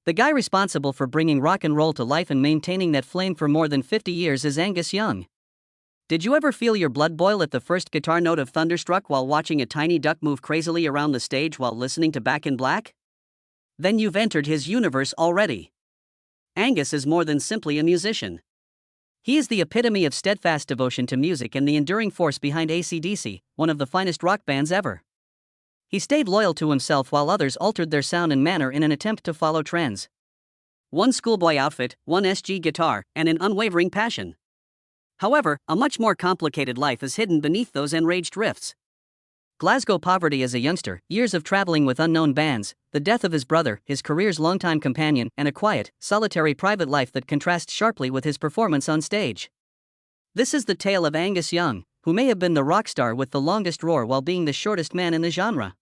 The guy responsible for bringing rock and roll to life and maintaining that flame for more than 50 years is Angus Young. Did you ever feel your blood boil at the first guitar note of Thunderstruck while watching a tiny duck move crazily around the stage while listening to Back in Black? Then you've entered his universe already. Angus is more than simply a musician. He is the epitome of steadfast devotion to music and the enduring force behind AC/DC, one of the finest rock bands ever. He stayed loyal to himself while others altered their sound and manner in an attempt to follow trends. One schoolboy outfit, one SG guitar, and an unwavering passion. However, a much more complicated life is hidden beneath those enraged riffs. Glasgow poverty as a youngster, years of traveling with unknown bands, the death of his brother, his career's longtime companion, and a quiet, solitary private life that contrasts sharply with his performance on stage. This is the tale of Angus Young, who may have been the rock star with the longest roar while being the shortest man in the genre.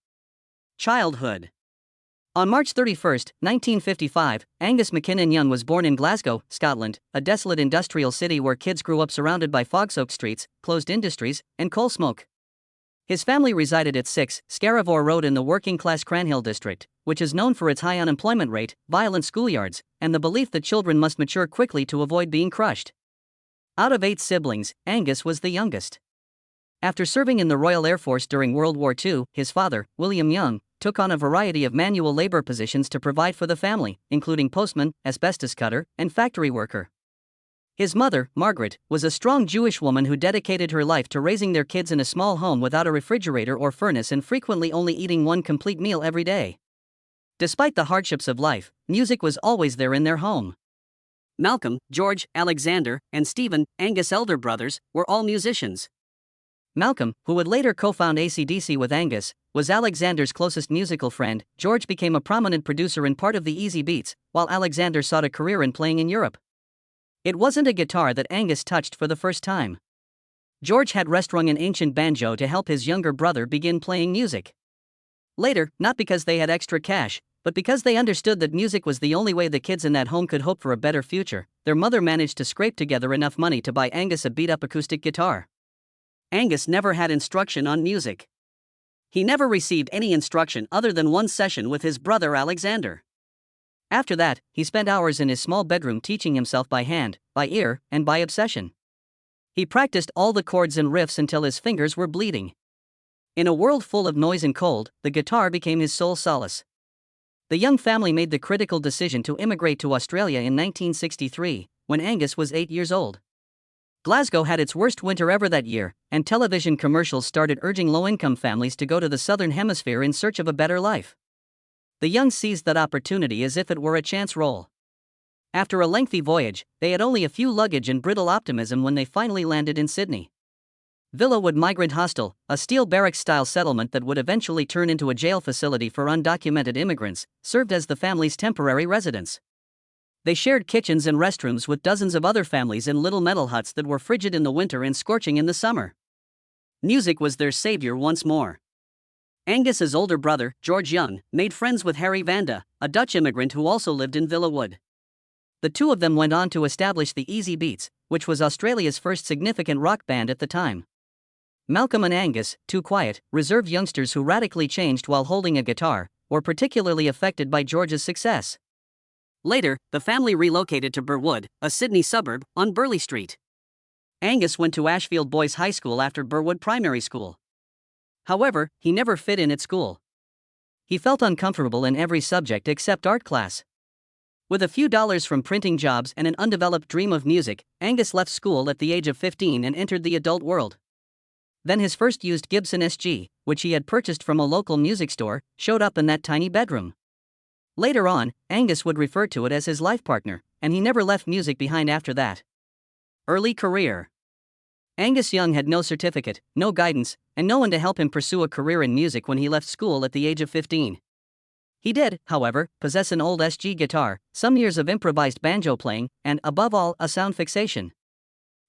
Childhood. On March 31, 1955, Angus McKinnon Young was born in Glasgow, Scotland, a desolate industrial city where kids grew up surrounded by fog-soaked streets, closed industries, and coal smoke. His family resided at 6 Scaravore Road in the working-class Cranhill district, which is known for its high unemployment rate, violent schoolyards, and the belief that children must mature quickly to avoid being crushed. Out of 8 siblings, Angus was the youngest. After serving in the Royal Air Force during World War II, his father, William Young, took on a variety of manual labor positions to provide for the family, including postman, asbestos cutter, and factory worker. His mother, Margaret, was a strong Jewish woman who dedicated her life to raising their kids in a small home without a refrigerator or furnace and frequently only eating one complete meal every day. Despite the hardships of life, music was always there in their home. Malcolm, George, Alexander, and Stephen, Angus' elder brothers, were all musicians. Malcolm, who would later co-found AC/DC with Angus, was Alexander's closest musical friend. George became a prominent producer in part of the Easy Beats, while Alexander sought a career in playing in Europe. It wasn't a guitar that Angus touched for the first time. George had wrestling an ancient banjo to help his younger brother begin playing music. Later, not because they had extra cash, but because they understood that music was the only way the kids in that home could hope for a better future, their mother managed to scrape together enough money to buy Angus a beat-up acoustic guitar. Angus never had instruction on music. He never received any instruction other than one session with his brother Alexander. After that, he spent hours in his small bedroom teaching himself by hand, by ear, and by obsession. He practiced all the chords and riffs until his fingers were bleeding. In a world full of noise and cold, the guitar became his sole solace. The Young family made the critical decision to immigrate to Australia in 1963, when Angus was 8 years old. Glasgow had its worst winter ever that year, and television commercials started urging low-income families to go to the Southern Hemisphere in search of a better life. The Youngs seized that opportunity as if it were a chance roll. After a lengthy voyage, they had only a few luggage and brittle optimism when they finally landed in Sydney. Villawood Migrant Hostel, a steel barracks-style settlement that would eventually turn into a jail facility for undocumented immigrants, served as the family's temporary residence. They shared kitchens and restrooms with dozens of other families in little metal huts that were frigid in the winter and scorching in the summer. Music was their savior once more. Angus's older brother, George Young, made friends with Harry Vanda, a Dutch immigrant who also lived in Villawood. The two of them went on to establish the Easy Beats, which was Australia's first significant rock band at the time. Malcolm and Angus, two quiet, reserved youngsters who radically changed while holding a guitar, were particularly affected by George's success. Later, the family relocated to Burwood, a Sydney suburb, on Burleigh Street. Angus went to Ashfield Boys High School after Burwood Primary School. However, he never fit in at school. He felt uncomfortable in every subject except art class. With a few dollars from printing jobs and an undeveloped dream of music, Angus left school at the age of 15 and entered the adult world. Then his first used Gibson SG, which he had purchased from a local music store, showed up in that tiny bedroom. Later on, Angus would refer to it as his life partner, and he never left music behind after that. Early career. Angus Young had no certificate, no guidance, and no one to help him pursue a career in music when he left school at the age of 15. He did, however, possess an old SG guitar, some years of improvised banjo playing, and, above all, a sound fixation.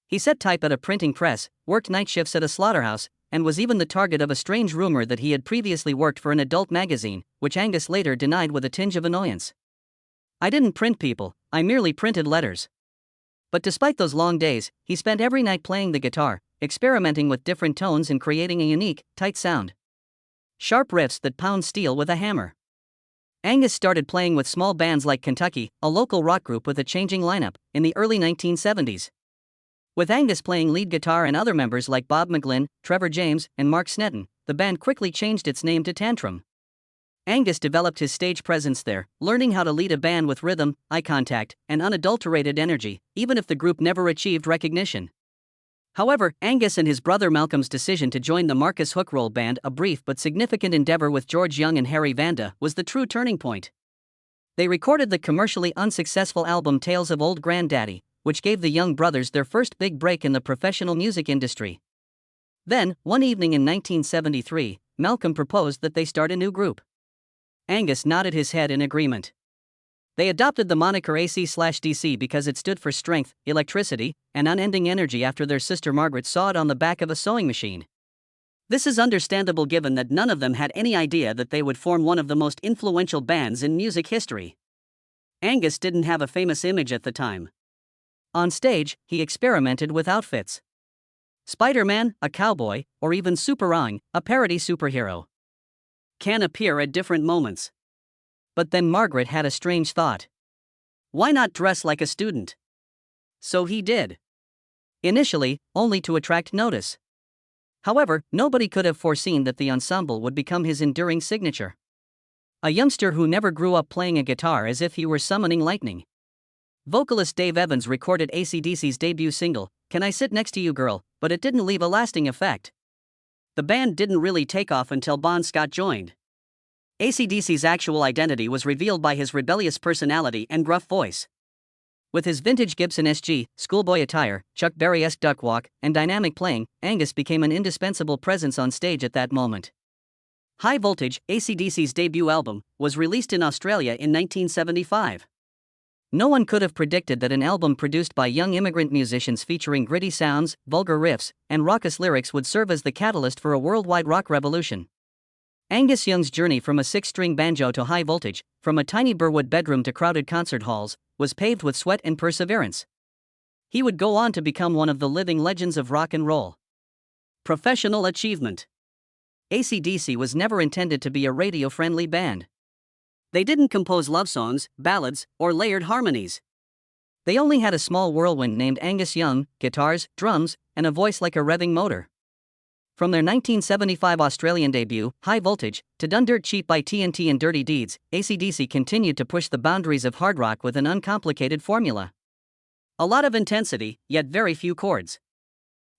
He set type at a printing press, worked night shifts at a slaughterhouse, and was even the target of a strange rumor that he had previously worked for an adult magazine, which Angus later denied with a tinge of annoyance. "I didn't print people, I merely printed letters." But despite those long days, he spent every night playing the guitar, experimenting with different tones and creating a unique, tight sound. Sharp riffs that pound steel with a hammer. Angus started playing with small bands like Kentucky, a local rock group with a changing lineup, in the early 1970s. With Angus playing lead guitar and other members like Bob McGlynn, Trevor James, and Mark Sneddon, the band quickly changed its name to Tantrum. Angus developed his stage presence there, learning how to lead a band with rhythm, eye contact, and unadulterated energy, even if the group never achieved recognition. However, Angus and his brother Malcolm's decision to join the Marcus Hook Roll Band, a brief but significant endeavor with George Young and Harry Vanda, was the true turning point. They recorded the commercially unsuccessful album Tales of Old Granddaddy, which gave the Young brothers their first big break in the professional music industry. Then, one evening in 1973, Malcolm proposed that they start a new group. Angus nodded his head in agreement. They adopted the moniker AC/DC because it stood for strength, electricity, and unending energy after their sister Margaret saw it on the back of a sewing machine. This is understandable given that none of them had any idea that they would form one of the most influential bands in music history. Angus didn't have a famous image at the time. On stage, he experimented with outfits. Spider-Man, a cowboy, or even Superang, a parody superhero, can appear at different moments. But then Margaret had a strange thought. Why not dress like a student? So he did. Initially, only to attract notice. However, nobody could have foreseen that the ensemble would become his enduring signature. A youngster who never grew up playing a guitar as if he were summoning lightning. Vocalist Dave Evans recorded AC/DC's debut single, Can I Sit Next to You Girl, but it didn't leave a lasting effect. The band didn't really take off until Bon Scott joined. AC/DC's actual identity was revealed by his rebellious personality and gruff voice. With his vintage Gibson SG, schoolboy attire, Chuck Berry-esque duck walk, and dynamic playing, Angus became an indispensable presence on stage at that moment. High Voltage, AC/DC's debut album, was released in Australia in 1975. No one could have predicted that an album produced by young immigrant musicians featuring gritty sounds, vulgar riffs, and raucous lyrics would serve as the catalyst for a worldwide rock revolution. Angus Young's journey from a six-string banjo to High Voltage, from a tiny Burwood bedroom to crowded concert halls, was paved with sweat and perseverance. He would go on to become one of the living legends of rock and roll. Professional achievement. AC/DC was never intended to be a radio-friendly band. They didn't compose love songs, ballads, or layered harmonies. They only had a small whirlwind named Angus Young, guitars, drums, and a voice like a revving motor. From their 1975 Australian debut, High Voltage, to Done Dirt Cheap by TNT and Dirty Deeds, AC/DC continued to push the boundaries of hard rock with an uncomplicated formula. A lot of intensity, yet very few chords.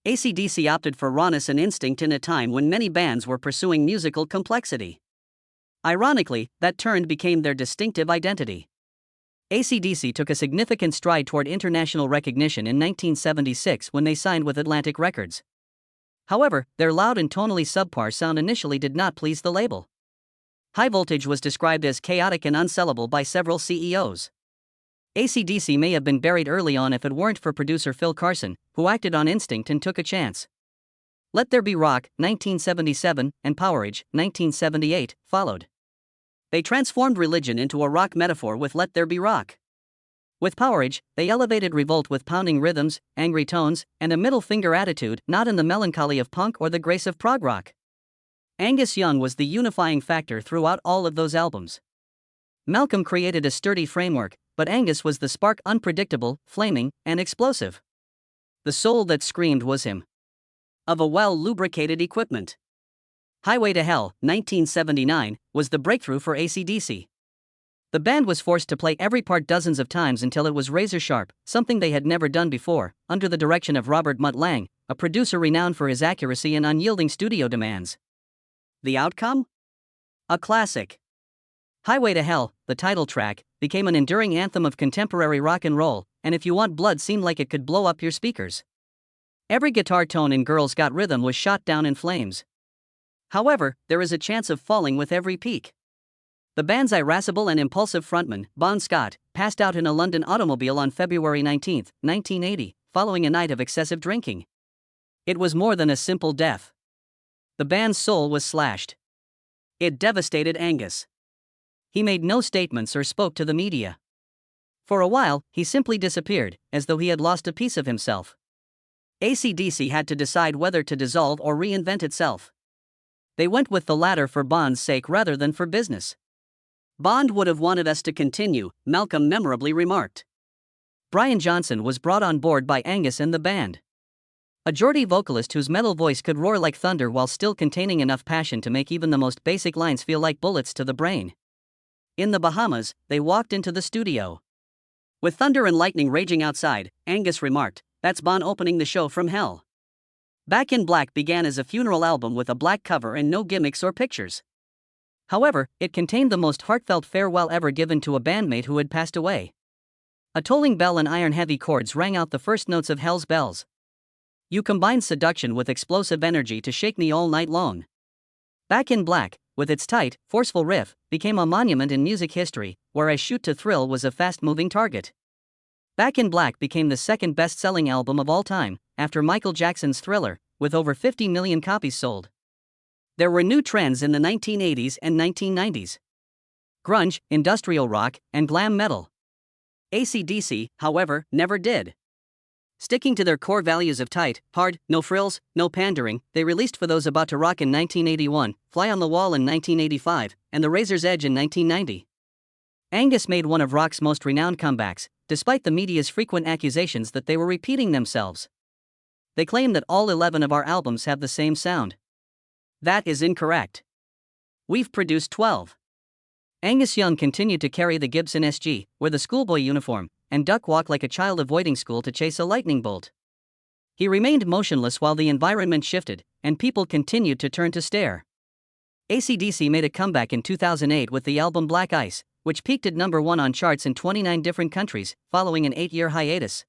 AC/DC opted for rawness and instinct in a time when many bands were pursuing musical complexity. Ironically, that turn became their distinctive identity. AC/DC took a significant stride toward international recognition in 1976 when they signed with Atlantic Records. However, their loud and tonally subpar sound initially did not please the label. High Voltage was described as chaotic and unsellable by several CEOs. AC/DC may have been buried early on if it weren't for producer Phil Carson, who acted on instinct and took a chance. Let There Be Rock, 1977, and Powerage, 1978, followed. They transformed religion into a rock metaphor with Let There Be Rock. With Powerage, they elevated revolt with pounding rhythms, angry tones, and a middle-finger attitude, not in the melancholy of punk or the grace of prog rock. Angus Young was the unifying factor throughout all of those albums. Malcolm created a sturdy framework, but Angus was the spark, unpredictable, flaming, and explosive. The soul that screamed was him. Of a well-lubricated equipment. Highway to Hell, 1979, was the breakthrough for AC/DC. The band was forced to play every part dozens of times until it was razor-sharp, something they had never done before, under the direction of Robert Mutt Lang, a producer renowned for his accuracy and unyielding studio demands. The outcome? A classic. Highway to Hell, the title track, became an enduring anthem of contemporary rock and roll, and If You Want Blood seemed like it could blow up your speakers. Every guitar tone in Girls Got Rhythm was shot down in flames. However, there is a chance of falling with every peak. The band's irascible and impulsive frontman, Bon Scott, passed out in a London automobile on February 19, 1980, following a night of excessive drinking. It was more than a simple death. The band's soul was slashed. It devastated Angus. He made no statements or spoke to the media. For a while, he simply disappeared, as though he had lost a piece of himself. AC/DC had to decide whether to dissolve or reinvent itself. They went with the latter for Bon's sake rather than for business. Bond would have wanted us to continue, Malcolm memorably remarked. Brian Johnson was brought on board by Angus and the band. A Geordie vocalist whose metal voice could roar like thunder while still containing enough passion to make even the most basic lines feel like bullets to the brain. In the Bahamas, they walked into the studio. With thunder and lightning raging outside, Angus remarked, "That's Bond opening the show from hell." Back in Black began as a funeral album with a black cover and no gimmicks or pictures. However, it contained the most heartfelt farewell ever given to a bandmate who had passed away. A tolling bell and iron-heavy chords rang out the first notes of Hell's Bells. You combined seduction with explosive energy to shake me all night long. Back in Black, with its tight, forceful riff, became a monument in music history, whereas Shoot to Thrill was a fast-moving target. Back in Black became the second best-selling album of all time, after Michael Jackson's Thriller, with over 50 million copies sold. There were new trends in the 1980s and 1990s. Grunge, industrial rock, and glam metal. AC/DC, however, never did. Sticking to their core values of tight, hard, no frills, no pandering, they released For Those About to Rock in 1981, Fly on the Wall in 1985, and The Razor's Edge in 1990. Angus made one of rock's most renowned comebacks, despite the media's frequent accusations that they were repeating themselves. They claim that all 11 of our albums have the same sound. That is incorrect. We've produced 12. Angus Young continued to carry the Gibson SG, wear the schoolboy uniform, and duck walk like a child avoiding school to chase a lightning bolt. He remained motionless while the environment shifted, and people continued to turn to stare. AC/DC made a comeback in 2008 with the album Black Ice, which peaked at number 1 on charts in 29 different countries, following an 8-year hiatus.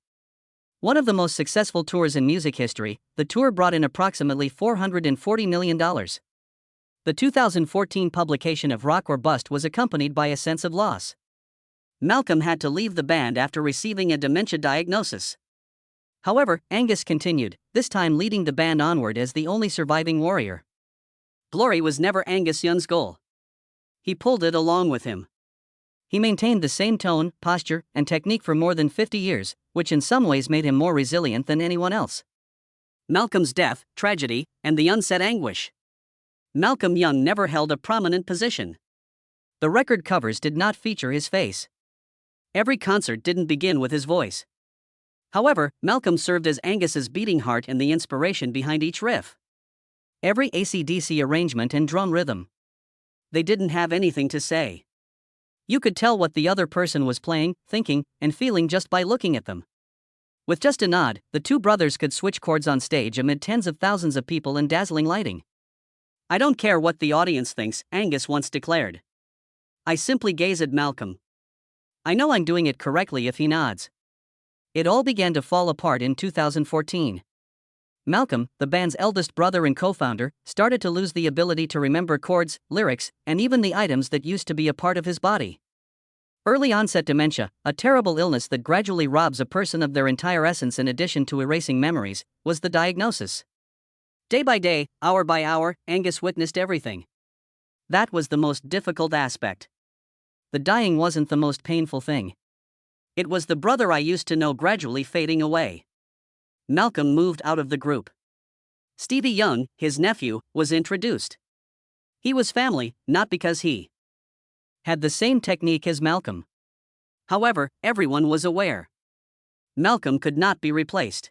One of the most successful tours in music history, the tour brought in approximately $440 million. The 2014 publication of Rock or Bust was accompanied by a sense of loss. Malcolm had to leave the band after receiving a dementia diagnosis. However, Angus continued, this time leading the band onward as the only surviving warrior. Glory was never Angus Young's goal. He pulled it along with him. He maintained the same tone, posture, and technique for more than 50 years, which in some ways made him more resilient than anyone else. Malcolm's death, tragedy, and the unsaid anguish. Malcolm Young never held a prominent position. The record covers did not feature his face. Every concert didn't begin with his voice. However, Malcolm served as Angus's beating heart and the inspiration behind each riff. Every AC/DC arrangement and drum rhythm. They didn't have anything to say. You could tell what the other person was playing, thinking, and feeling just by looking at them. With just a nod, the two brothers could switch chords on stage amid tens of thousands of people and dazzling lighting. I don't care what the audience thinks, Angus once declared. I simply gaze at Malcolm. I know I'm doing it correctly if he nods. It all began to fall apart in 2014. Malcolm, the band's eldest brother and co-founder, started to lose the ability to remember chords, lyrics, and even the items that used to be a part of his body. Early onset dementia, a terrible illness that gradually robs a person of their entire essence in addition to erasing memories, was the diagnosis. Day by day, hour by hour, Angus witnessed everything. That was the most difficult aspect. The dying wasn't the most painful thing. It was the brother I used to know gradually fading away. Malcolm moved out of the group. Stevie Young, his nephew, was introduced. He was family, not because he had the same technique as Malcolm. However, everyone was aware. Malcolm could not be replaced.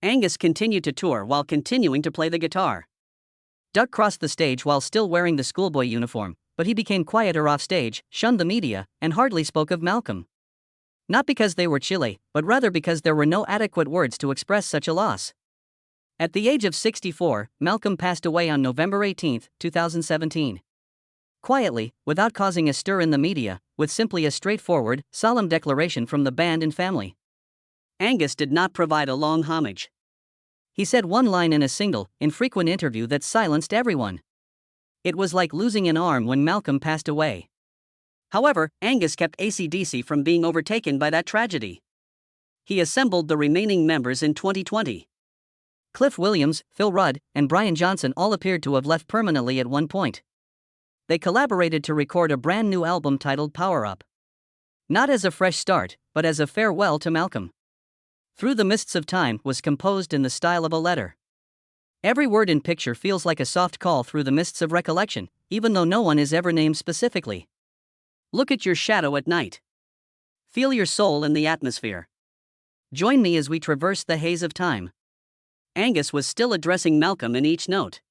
Angus continued to tour while continuing to play the guitar. Duck crossed the stage while still wearing the schoolboy uniform, but he became quieter off stage, shunned the media, and hardly spoke of Malcolm. Not because they were chilly, but rather because there were no adequate words to express such a loss. At the age of 64, Malcolm passed away on November 18, 2017. Quietly, without causing a stir in the media, with simply a straightforward, solemn declaration from the band and family. Angus did not provide a long homage. He said one line in a single, infrequent interview that silenced everyone. It was like losing an arm when Malcolm passed away. However, Angus kept AC/DC from being overtaken by that tragedy. He assembled the remaining members in 2020. Cliff Williams, Phil Rudd, and Brian Johnson all appeared to have left permanently at one point. They collaborated to record a brand new album titled Power Up. Not as a fresh start, but as a farewell to Malcolm. Through the Mists of Time was composed in the style of a letter. Every word and picture feels like a soft call through the mists of recollection, even though no one is ever named specifically. Look at your shadow at night. Feel your soul in the atmosphere. Join me as we traverse the haze of time. Angus was still addressing Malcolm in each note,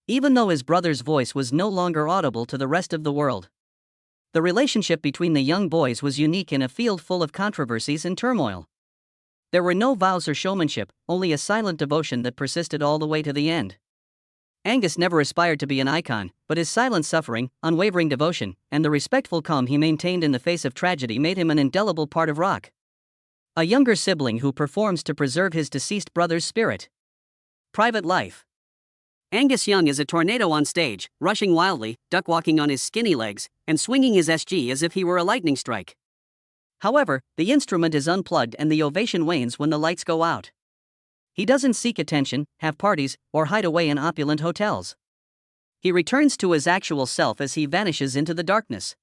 even though his brother's voice was no longer audible to the rest of the world. The relationship between the young boys was unique in a field full of controversies and turmoil. There were no vows or showmanship, only a silent devotion that persisted all the way to the end. Angus never aspired to be an icon, but his silent suffering, unwavering devotion, and the respectful calm he maintained in the face of tragedy made him an indelible part of rock. A younger sibling who performs to preserve his deceased brother's spirit. Private life. Angus Young is a tornado on stage, rushing wildly, duck-walking on his skinny legs, and swinging his SG as if he were a lightning strike. However, the instrument is unplugged and the ovation wanes when the lights go out. He doesn't seek attention, have parties, or hide away in opulent hotels. He returns to his actual self as he vanishes into the darkness.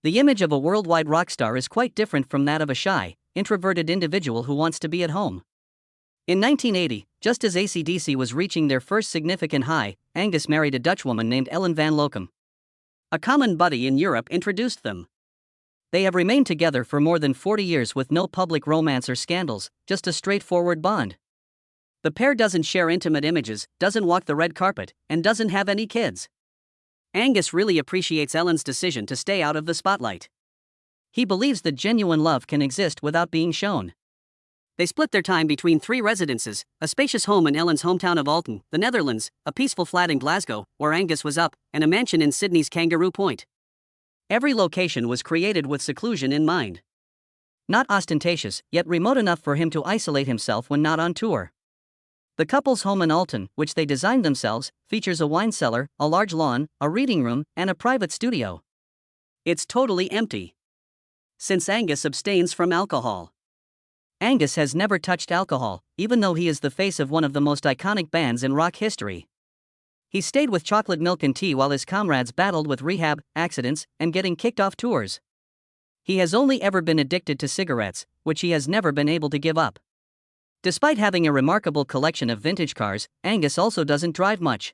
The image of a worldwide rock star is quite different from that of a shy, introverted individual who wants to be at home. In 1980, just as AC/DC was reaching their first significant high, Angus married a Dutchwoman named Ellen van Lochem. A common buddy in Europe introduced them. They have remained together for more than 40 years with no public romance or scandals, just a straightforward bond. The pair doesn't share intimate images, doesn't walk the red carpet, and doesn't have any kids. Angus really appreciates Ellen's decision to stay out of the spotlight. He believes that genuine love can exist without being shown. They split their time between 3 residences: a spacious home in Ellen's hometown of Alton, the Netherlands, a peaceful flat in Glasgow, where Angus was up, and a mansion in Sydney's Kangaroo Point. Every location was created with seclusion in mind. Not ostentatious, yet remote enough for him to isolate himself when not on tour. The couple's home in Alton, which they designed themselves, features a wine cellar, a large lawn, a reading room, and a private studio. It's totally empty. Since Angus abstains from alcohol. Angus has never touched alcohol, even though he is the face of one of the most iconic bands in rock history. He stayed with chocolate milk and tea while his comrades battled with rehab, accidents, and getting kicked off tours. He has only ever been addicted to cigarettes, which he has never been able to give up. Despite having a remarkable collection of vintage cars, Angus also doesn't drive much.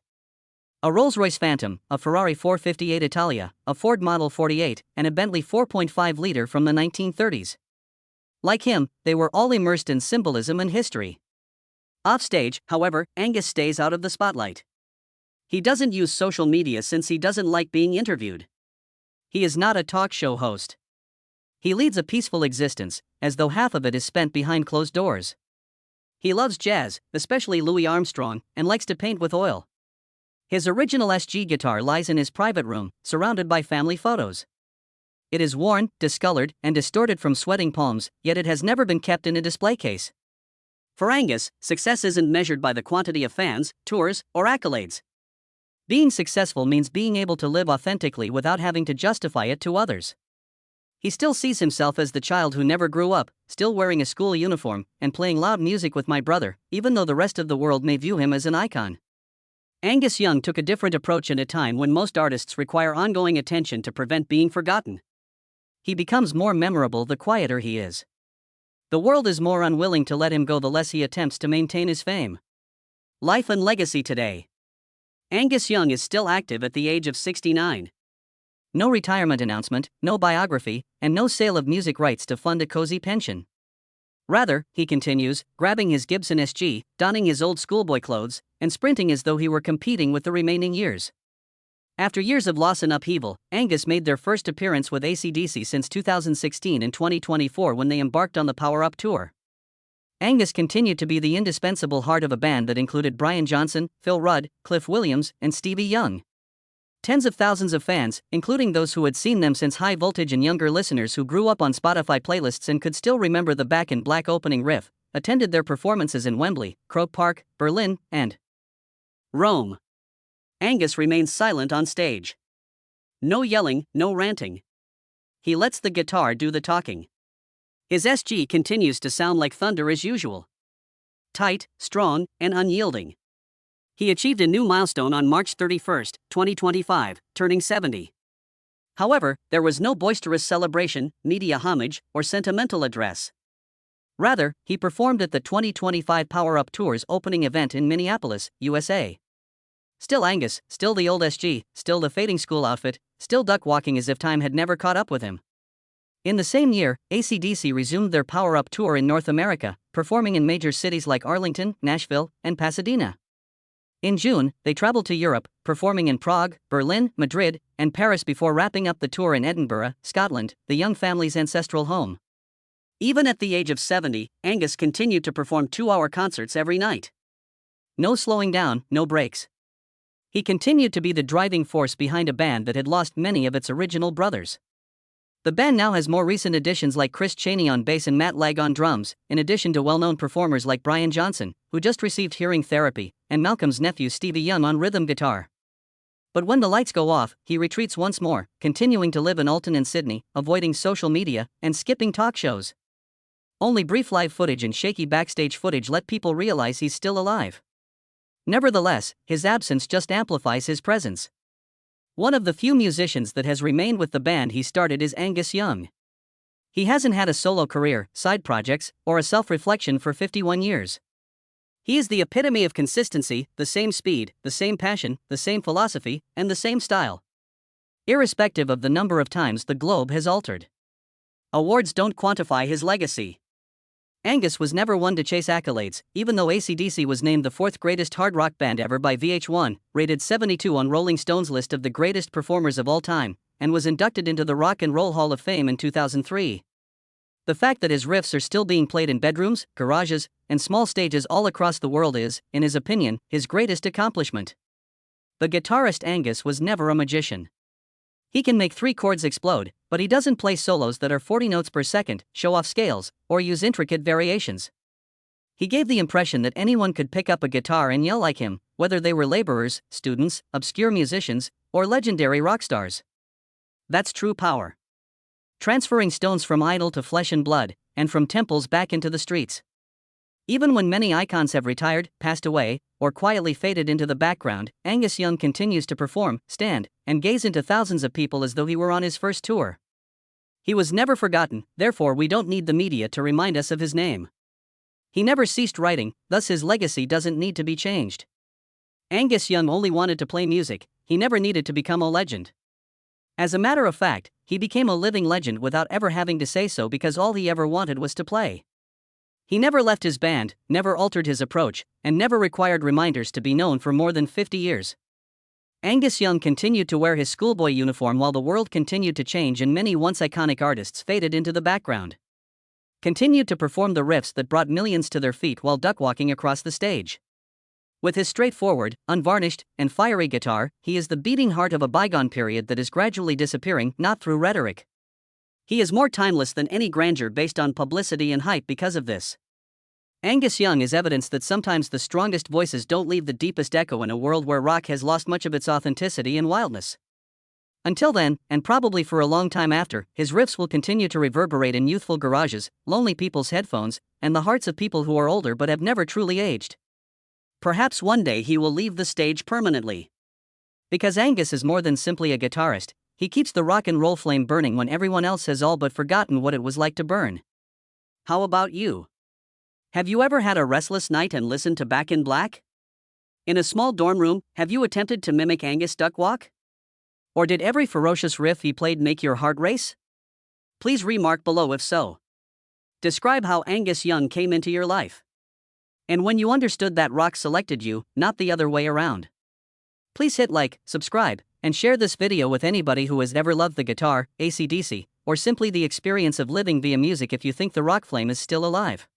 A Rolls-Royce Phantom, a Ferrari 458 Italia, a Ford Model 48, and a Bentley 4.5-liter from the 1930s. Like him, they were all immersed in symbolism and history. Offstage, however, Angus stays out of the spotlight. He doesn't use social media since he doesn't like being interviewed. He is not a talk show host. He leads a peaceful existence, as though half of it is spent behind closed doors. He loves jazz, especially Louis Armstrong, and likes to paint with oil. His original SG guitar lies in his private room, surrounded by family photos. It is worn, discolored, and distorted from sweating palms, yet it has never been kept in a display case. For Angus, success isn't measured by the quantity of fans, tours, or accolades. Being successful means being able to live authentically without having to justify it to others. He still sees himself as the child who never grew up, still wearing a school uniform, and playing loud music with my brother, even though the rest of the world may view him as an icon. Angus Young took a different approach in a time when most artists require ongoing attention to prevent being forgotten. He becomes more memorable the quieter he is. The world is more unwilling to let him go the less he attempts to maintain his fame. Life and legacy today. Angus Young is still active at the age of 69. No retirement announcement, no biography, and no sale of music rights to fund a cozy pension. Rather, he continues, grabbing his Gibson SG, donning his old schoolboy clothes, and sprinting as though he were competing with the remaining years. After years of loss and upheaval, Angus made their first appearance with AC/DC since 2016 and 2024 when they embarked on the Power Up Tour. Angus continued to be the indispensable heart of a band that included Brian Johnson, Phil Rudd, Cliff Williams, and Stevie Young. Tens of thousands of fans, including those who had seen them since High Voltage and younger listeners who grew up on Spotify playlists and could still remember the Back in Black opening riff, attended their performances in Wembley, Croke Park, Berlin, and Rome. Angus remains silent on stage. No yelling, no ranting. He lets the guitar do the talking. His SG continues to sound like thunder as usual. Tight, strong, and unyielding. He achieved a new milestone on March 31, 2025, turning 70. However, there was no boisterous celebration, media homage, or sentimental address. Rather, he performed at the 2025 Power Up Tour's opening event in Minneapolis, USA. Still Angus, still the old SG, still the fading school outfit, still duck walking as if time had never caught up with him. In the same year, AC/DC resumed their Power Up tour in North America, performing in major cities like Arlington, Nashville, and Pasadena. In June, they traveled to Europe, performing in Prague, Berlin, Madrid, and Paris before wrapping up the tour in Edinburgh, Scotland, the Young family's ancestral home. Even at the age of 70, Angus continued to perform 2-hour concerts every night. No slowing down, no breaks. He continued to be the driving force behind a band that had lost many of its original brothers. The band now has more recent additions like Chris Chaney on bass and Matt Legg on drums, in addition to well-known performers like Brian Johnson, who just received hearing therapy, and Malcolm's nephew Stevie Young on rhythm guitar. But when the lights go off, he retreats once more, continuing to live in Alton and Sydney, avoiding social media, and skipping talk shows. Only brief live footage and shaky backstage footage let people realize he's still alive. Nevertheless, his absence just amplifies his presence. One of the few musicians that has remained with the band he started is Angus Young. He hasn't had a solo career, side projects, or a self-reflection for 51 years. He is the epitome of consistency, the same speed, the same passion, the same philosophy, and the same style. Irrespective of the number of times the globe has altered. Awards don't quantify his legacy. Angus was never one to chase accolades, even though AC/DC was named the 4th greatest hard rock band ever by VH1, rated 72 on Rolling Stone's list of the greatest performers of all time, and was inducted into the Rock and Roll Hall of Fame in 2003. The fact that his riffs are still being played in bedrooms, garages, and small stages all across the world is, in his opinion, his greatest accomplishment. The guitarist Angus was never a magician. He can make 3 chords explode, but he doesn't play solos that are 40 notes per second, show off scales, or use intricate variations. He gave the impression that anyone could pick up a guitar and yell like him, whether they were laborers, students, obscure musicians, or legendary rock stars. That's true power. Transferring stones from idol to flesh and blood, and from temples back into the streets. Even when many icons have retired, passed away, or quietly faded into the background, Angus Young continues to perform, stand, and gaze into thousands of people as though he were on his first tour. He was never forgotten, therefore we don't need the media to remind us of his name. He never ceased writing, thus his legacy doesn't need to be changed. Angus Young only wanted to play music, he never needed to become a legend. As a matter of fact, he became a living legend without ever having to say so because all he ever wanted was to play. He never left his band, never altered his approach, and never required reminders to be known for more than 50 years. Angus Young continued to wear his schoolboy uniform while the world continued to change and many once iconic artists faded into the background. Continued to perform the riffs that brought millions to their feet while duck walking across the stage. With his straightforward, unvarnished, and fiery guitar, he is the beating heart of a bygone period that is gradually disappearing, not through rhetoric. He is more timeless than any grandeur based on publicity and hype because of this. Angus Young is evidence that sometimes the strongest voices don't leave the deepest echo in a world where rock has lost much of its authenticity and wildness. Until then, and probably for a long time after, his riffs will continue to reverberate in youthful garages, lonely people's headphones, and the hearts of people who are older but have never truly aged. Perhaps one day he will leave the stage permanently. Because Angus is more than simply a guitarist, he keeps the rock and roll flame burning when everyone else has all but forgotten what it was like to burn. How about you? Have you ever had a restless night and listened to Back in Black? In a small dorm room, have you attempted to mimic Angus' duck walk? Or did every ferocious riff he played make your heart race? Please remark below if so. Describe how Angus Young came into your life. And when you understood that rock selected you, not the other way around. Please hit like, subscribe, and share this video with anybody who has ever loved the guitar, AC/DC, or simply the experience of living via music if you think the rock flame is still alive.